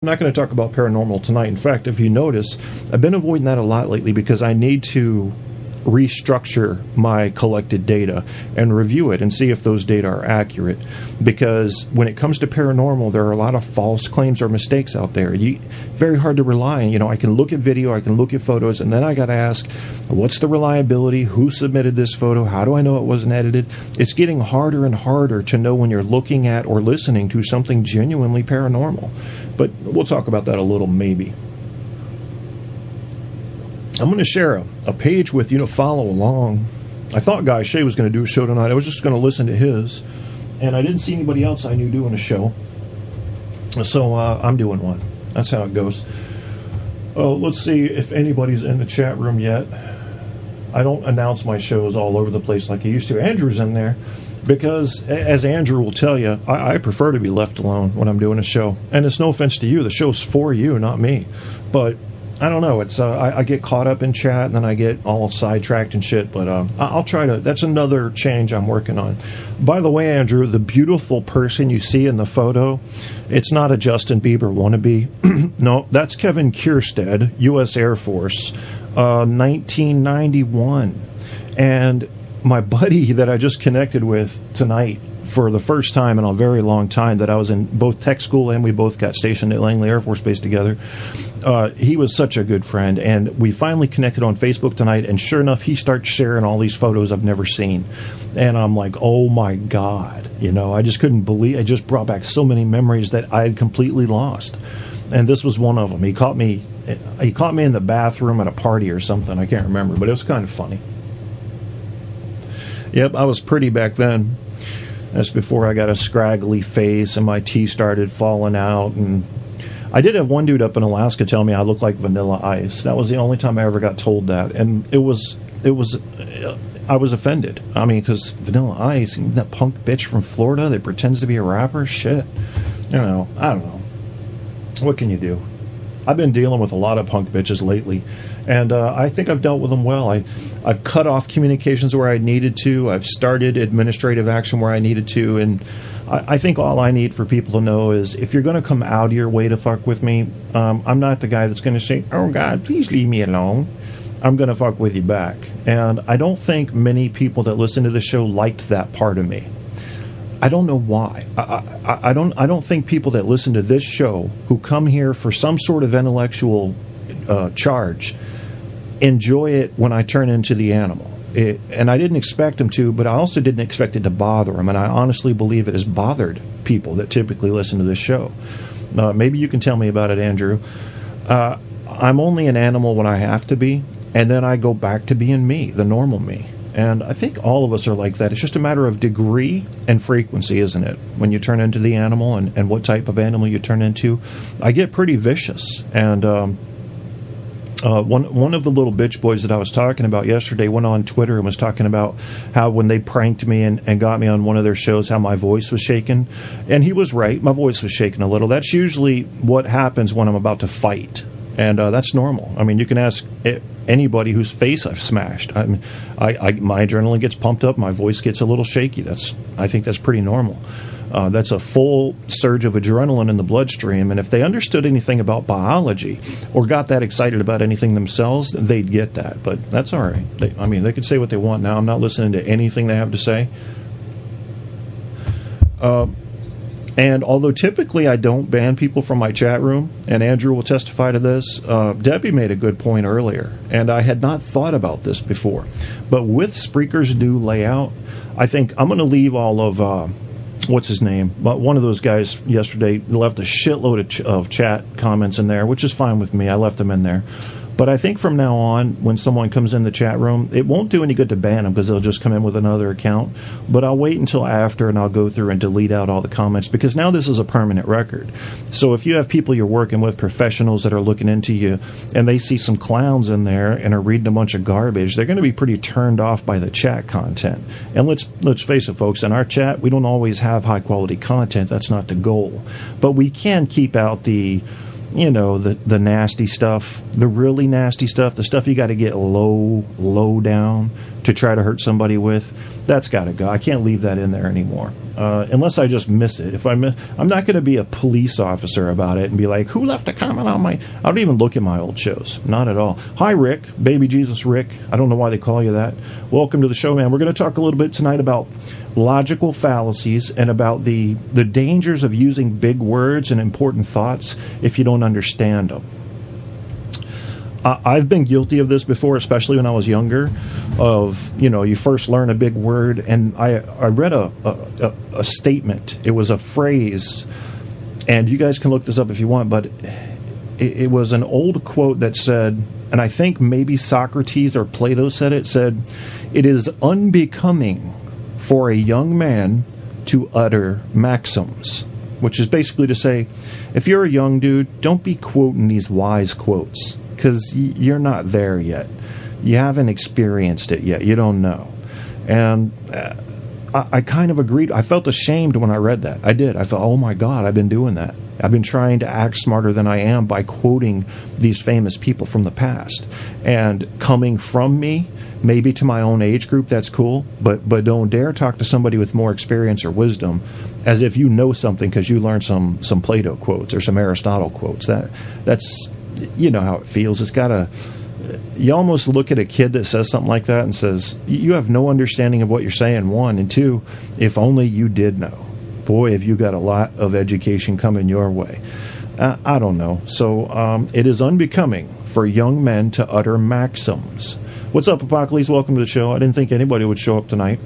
I'm not going to talk about paranormal tonight. In fact, if you notice, I've been avoiding that a lot lately because I need to restructure my collected data and review it and see if those data are accurate. Because when it comes to paranormal, there are a lot of false claims or mistakes out there. Very hard to rely on. I can look at video, I can look at photos, and then I got to ask, what's the reliability? Who submitted this photo? How do I know it wasn't edited? It's getting harder and harder to know when you're looking at or listening to something genuinely paranormal. But we'll talk about that a little, maybe. I'm going to share a page with you to follow along. I thought Guy Shea was going to do a show tonight. I was just going to listen to his. And I didn't see anybody else I knew doing a show. So I'm doing one. That's how it goes. Let's see if anybody's in the chat room yet. I don't announce my shows all over the place like I used to. Andrew's in there. Because, as Andrew will tell you, I prefer to be left alone when I'm doing a show. And it's no offense to you. The show's for you, not me. But I don't know. It's I get caught up in chat, and then I get all sidetracked and shit. But I'll try to. That's another change I'm working on. By the way, Andrew, the beautiful person you see in the photo, it's not a Justin Bieber wannabe. No, that's Kevin Kierstead, U.S. Air Force, 1991. And my buddy that I just connected with tonight for the first time in a very long time, that I was in both tech school and we both got stationed at Langley Air Force Base together. He was such a good friend, and we finally connected on Facebook tonight, and sure enough, he starts sharing all these photos I've never seen. And I'm like, oh my God, I just couldn't believe it. Just brought back so many memories that I had completely lost. And this was one of them. He caught me in the bathroom at a party or something. I can't remember, but it was kind of funny. Yep, I was pretty back then. That's before I got a scraggly face and my teeth started falling out. And I did have one dude up in Alaska tell me I look like Vanilla Ice. That was the only time I ever got told that. And I was offended. I mean, because Vanilla Ice, that punk bitch from Florida that pretends to be a rapper, shit. I don't know. What can you do? I've been dealing with a lot of punk bitches lately, and I think I've dealt with them well. I've cut off communications where I needed to. I've started administrative action where I needed to, and I think all I need for people to know is if you're going to come out of your way to fuck with me, I'm not the guy that's going to say, oh, God, please leave me alone. I'm going to fuck with you back. And I don't think many people that listen to the show liked that part of me. I don't know why. I don't think people that listen to this show who come here for some sort of intellectual charge enjoy it when I turn into the animal. And I didn't expect them to, but I also didn't expect it to bother them. And I honestly believe it has bothered people that typically listen to this show. Maybe you can tell me about it, Andrew. I'm only an animal when I have to be, and then I go back to being me, the normal me. And I think all of us are like that. It's just a matter of degree and frequency, isn't it? When you turn into the animal and what type of animal you turn into. I get pretty vicious. And one of the little bitch boys that I was talking about yesterday went on Twitter and was talking about how when they pranked me and got me on one of their shows, how my voice was shaking. And he was right. My voice was shaking a little. That's usually what happens when I'm about to fight. And that's normal. I mean, you can ask anybody whose face I've smashed. I mean, my adrenaline gets pumped up. My voice gets a little shaky. I think that's pretty normal. That's a full surge of adrenaline in the bloodstream. And if they understood anything about biology or got that excited about anything themselves, they'd get that. But that's all right. They can say what they want now. I'm not listening to anything they have to say. And although typically I don't ban people from my chat room, and Andrew will testify to this, Debbie made a good point earlier, and I had not thought about this before. But with Spreaker's new layout, I think I'm going to leave all of, what's his name? But one of those guys yesterday left a shitload of chat comments in there, which is fine with me. I left them in there. But I think from now on, when someone comes in the chat room, it won't do any good to ban them because they'll just come in with another account. But I'll wait until after and I'll go through and delete out all the comments because now this is a permanent record. So if you have people you're working with, professionals that are looking into you, and they see some clowns in there and are reading a bunch of garbage, they're going to be pretty turned off by the chat content. And let's face it, folks, in our chat, we don't always have high-quality content. That's not the goal. But we can keep out the nasty stuff, the really nasty stuff, the stuff you got to get low down to try to hurt somebody with, that's got to go. I can't leave that in there anymore. Unless I just miss it. I'm not going to be a police officer about it and be like, who left a comment on my... I don't even look at my old shows. Not at all. Hi, Rick. Baby Jesus Rick. I don't know why they call you that. Welcome to the show, man. We're going to talk a little bit tonight about logical fallacies and about the dangers of using big words and important thoughts if you don't understand them. I've been guilty of this before, especially when I was younger, of, you first learn a big word, and I read a statement. It was a phrase, and you guys can look this up if you want, but it was an old quote that said, and I think maybe Socrates or Plato said it is unbecoming for a young man to utter maxims, which is basically to say, if you're a young dude, don't be quoting these wise quotes, because you're not there yet. You haven't experienced it yet. You don't know. And I kind of agreed. I felt ashamed when I read that. I did. I felt, oh my God, I've been doing that. I've been trying to act smarter than I am by quoting these famous people from the past. And coming from me, maybe to my own age group, that's cool. But don't dare talk to somebody with more experience or wisdom as if you know something because you learned some Plato quotes or some Aristotle quotes. That's... You know how it feels. It's got to... You almost look at a kid that says something like that and says, you have no understanding of what you're saying, one. And two, if only you did know. Boy, have you got a lot of education coming your way. I don't know. So it is unbecoming for young men to utter maxims. What's up, Apocalypse? Welcome to the show. I didn't think anybody would show up tonight.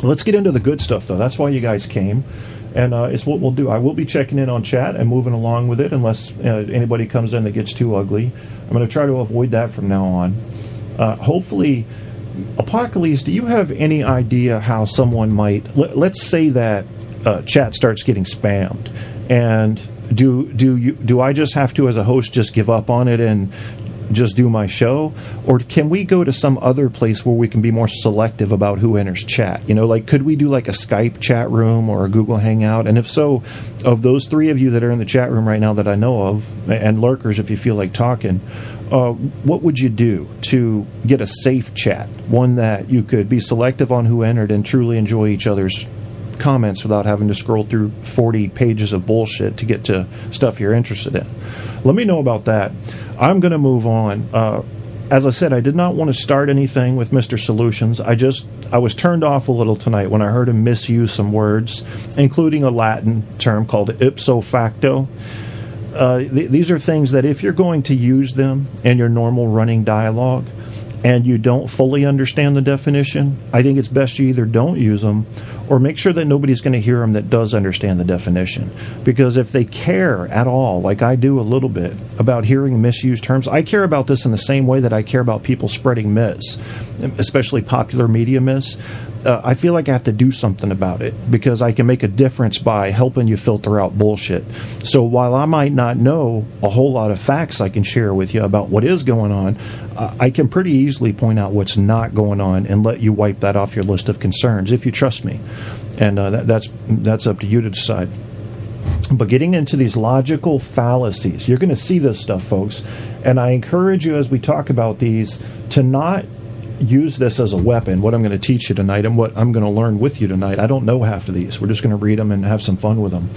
Let's get into the good stuff, though. That's why you guys came. And it's what we'll do. I will be checking in on chat and moving along with it unless anybody comes in that gets too ugly. I'm going to try to avoid that from now on. Hopefully, Apocalypse, do you have any idea how someone might... Let's say that chat starts getting spammed. And do I just have to, as a host, just give up on it and just do my show? Or can we go to some other place where we can be more selective about who enters chat? Could we do like a Skype chat room or a Google Hangout? And if so, of those three of you that are in the chat room right now that I know of, and lurkers if you feel like talking, what would you do to get a safe chat? One that you could be selective on who entered and truly enjoy each other's comments without having to scroll through 40 pages of bullshit to get to stuff you're interested in. Let me know about that. I'm going to move on. As I said, I did not want to start anything with Mr. Solutions. I was turned off a little tonight when I heard him misuse some words, including a Latin term called ipso facto. These are things that if you're going to use them in your normal running dialogue and you don't fully understand the definition, I think it's best you either don't use them or make sure that nobody's going to hear them that does understand the definition. Because if they care at all, like I do a little bit, about hearing misused terms, I care about this in the same way that I care about people spreading myths, especially popular media myths. I feel like I have to do something about it because I can make a difference by helping you filter out bullshit. So while I might not know a whole lot of facts I can share with you about what is going on, I can pretty easily point out what's not going on and let you wipe that off your list of concerns if you trust me. And that's up to you to decide. But getting into these logical fallacies, you're going to see this stuff, folks. And I encourage you as we talk about these to not use this as a weapon. What I'm going to teach you tonight and what I'm going to learn with you tonight, I don't know half of these. We're just going to read them and have some fun with them.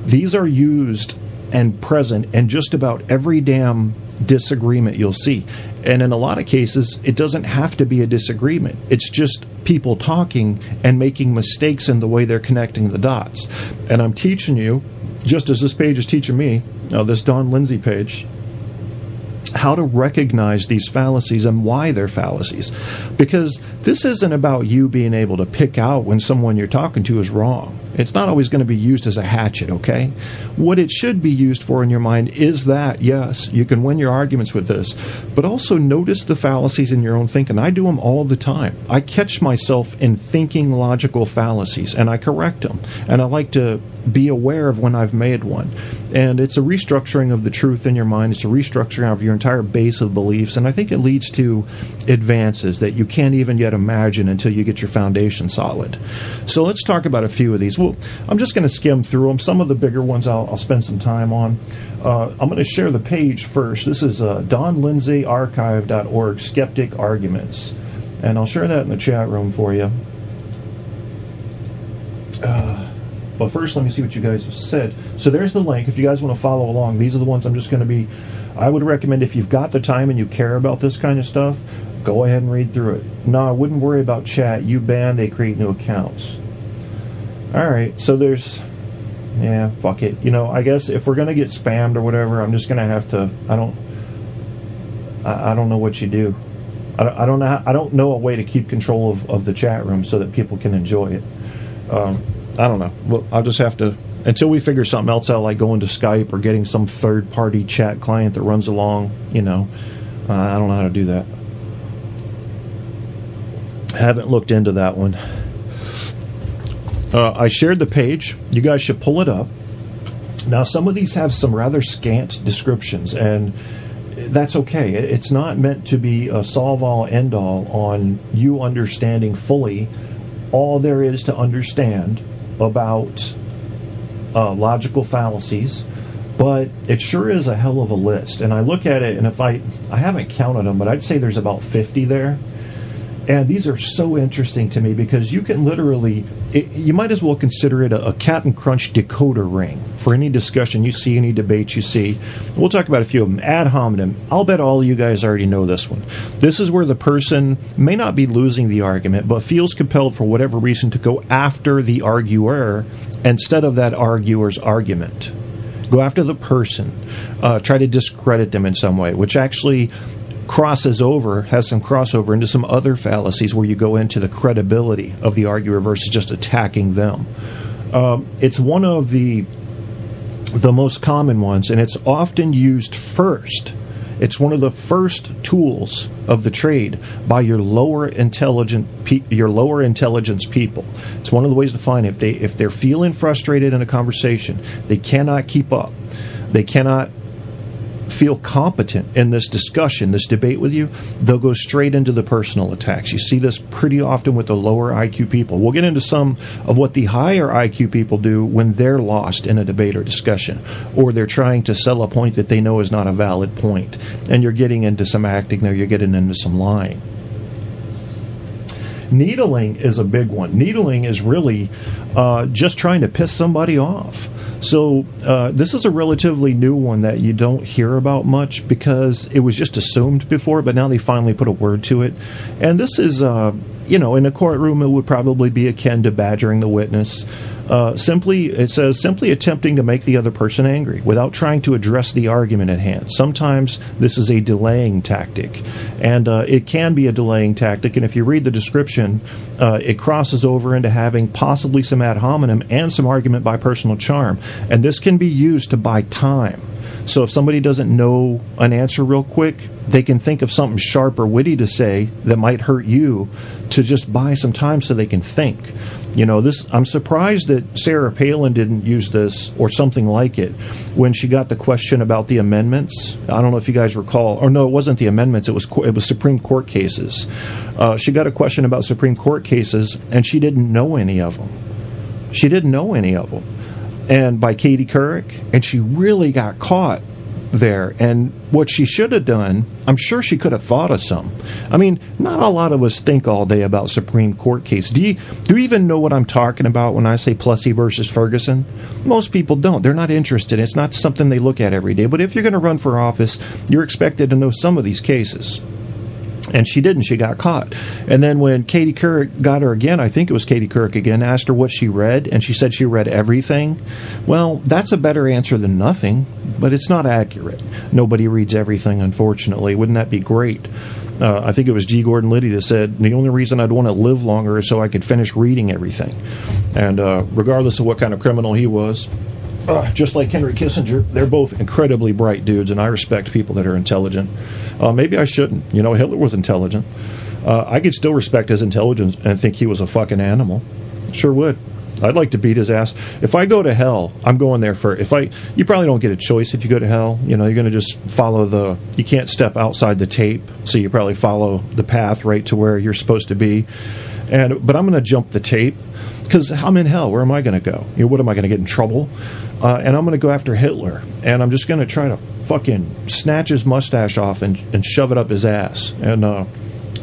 These are used and present in just about every damn disagreement you'll see. And in a lot of cases, it doesn't have to be a disagreement. It's just people talking and making mistakes in the way they're connecting the dots. And I'm teaching you, just as this page is teaching me, this Don Lindsay page, how to recognize these fallacies and why they're fallacies. Because this isn't about you being able to pick out when someone you're talking to is wrong. It's not always going to be used as a hatchet, okay? What it should be used for in your mind is that, yes, you can win your arguments with this, but also notice the fallacies in your own thinking. I do them all the time. I catch myself in thinking logical fallacies, and I correct them. And I like to be aware of when I've made one. And it's a restructuring of the truth in your mind. It's a restructuring of your entire base of beliefs. And I think it leads to advances that you can't even yet imagine until you get your foundation solid. So let's talk about a few of these. Well, I'm just going to skim through them. Some of the bigger ones I'll spend some time on. I'm going to share the page first. This is donlindsayarchive.org, Skeptic Arguments. And I'll share that in the chat room for you. But first, let me see what you guys have said. So there's the link. If you guys want to follow along, these are the ones I'm just going to be... I would recommend, if you've got the time and you care about this kind of stuff, go ahead and read through it. No, I wouldn't worry about chat. You ban, they create new accounts. All right, so there's... Yeah, fuck it. You know, I guess if we're going to get spammed or whatever, I'm just going to have to... I don't know what you do. I don't know a way to keep control of the chat room so that people can enjoy it. I don't know. Well, I'll just have to, until we figure something else out, like going to Skype or getting some third-party chat client that runs along, you know. I don't know how to do that. I haven't looked into that one. I shared the page. You guys should pull it up. Now, some of these have some rather scant descriptions, and that's okay. It's not meant to be a solve-all, end-all on you understanding fully all there is to understand about logical fallacies, but it sure is a hell of a list. And I look at it, and if I haven't counted them, but I'd say there's about 50 there. And these are so interesting to me because you can literally, you might as well consider it a Cat and Crunch decoder ring for any discussion you see, any debate you see. We'll talk about a few of them. Ad hominem. I'll bet all of you guys already know this one. This is where the person may not be losing the argument, but feels compelled for whatever reason to go after the arguer instead of that arguer's argument. Go after the person. Try to discredit them in some way, which actually has some crossover into some other fallacies where you go into the credibility of the arguer versus just attacking them. It's one of the most common ones, and it's often used first. It's one of the first tools of the trade by your lower intelligence people. It's one of the ways to find it. If they're feeling frustrated in a conversation, they cannot keep up. They cannot feel competent in this discussion, this debate with you, they'll go straight into the personal attacks. You see this pretty often with the lower IQ people. We'll get into some of what the higher IQ people do when they're lost in a debate or discussion, or they're trying to sell a point that they know is not a valid point. And you're getting into some acting there, you're getting into some lying. Needling is a big one. Needling is really just trying to piss somebody off. So this is a relatively new one that you don't hear about much because it was just assumed before, but now they finally put a word to it. And this is, in a courtroom, it would probably be akin to badgering the witness. It says simply attempting to make the other person angry without trying to address the argument at hand. Sometimes this is a delaying tactic, and it can be a delaying tactic. And if you read the description, it crosses over into having possibly some ad hominem and some argument by personal charm. And this can be used to buy time. So if somebody doesn't know an answer real quick, they can think of something sharp or witty to say that might hurt you to just buy some time so they can think. I'm surprised that Sarah Palin didn't use this or something like it when she got the question about the amendments. I don't know if you guys recall. Or no, it wasn't the amendments. It was Supreme Court cases. She got a question about Supreme Court cases, and she didn't know any of them. And by Katie Couric, and she really got caught there. And what she should have done, I'm sure she could have thought of some. I mean, not a lot of us think all day about Supreme Court case. Do you even know what I'm talking about when I say Plessy versus Ferguson? Most people don't. They're not interested. It's not something they look at every day. But if you're going to run for office, you're expected to know some of these cases. And she didn't. She got caught. And then when Katie Couric got her again, I think it was Katie Couric again, asked her what she read, and she said she read everything. Well, that's a better answer than nothing, but it's not accurate. Nobody reads everything, unfortunately. Wouldn't that be great? I think it was G. Gordon Liddy that said, the only reason I'd want to live longer is so I could finish reading everything. And regardless of what kind of criminal he was, just like Henry Kissinger, they're both incredibly bright dudes, and I respect people that are intelligent. Maybe I shouldn't. Hitler was intelligent. I could still respect his intelligence and think he was a fucking animal. Sure would. I'd like to beat his ass. If I go to hell, I'm going there for... You probably don't get a choice if you go to hell. You're going to just follow you can't step outside the tape, so you probably follow the path right to where you're supposed to be. But I'm going to jump the tape because I'm in hell. Where am I going to go? What am I going to get in trouble? And I'm going to go after Hitler, and I'm just going to try to fucking snatch his mustache off and shove it up his ass. And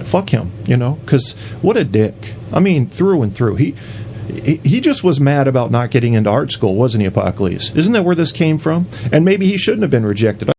fuck him, because what a dick. I mean, through and through. He just was mad about not getting into art school, wasn't he, Apocalypse? Isn't that where this came from? And maybe he shouldn't have been rejected.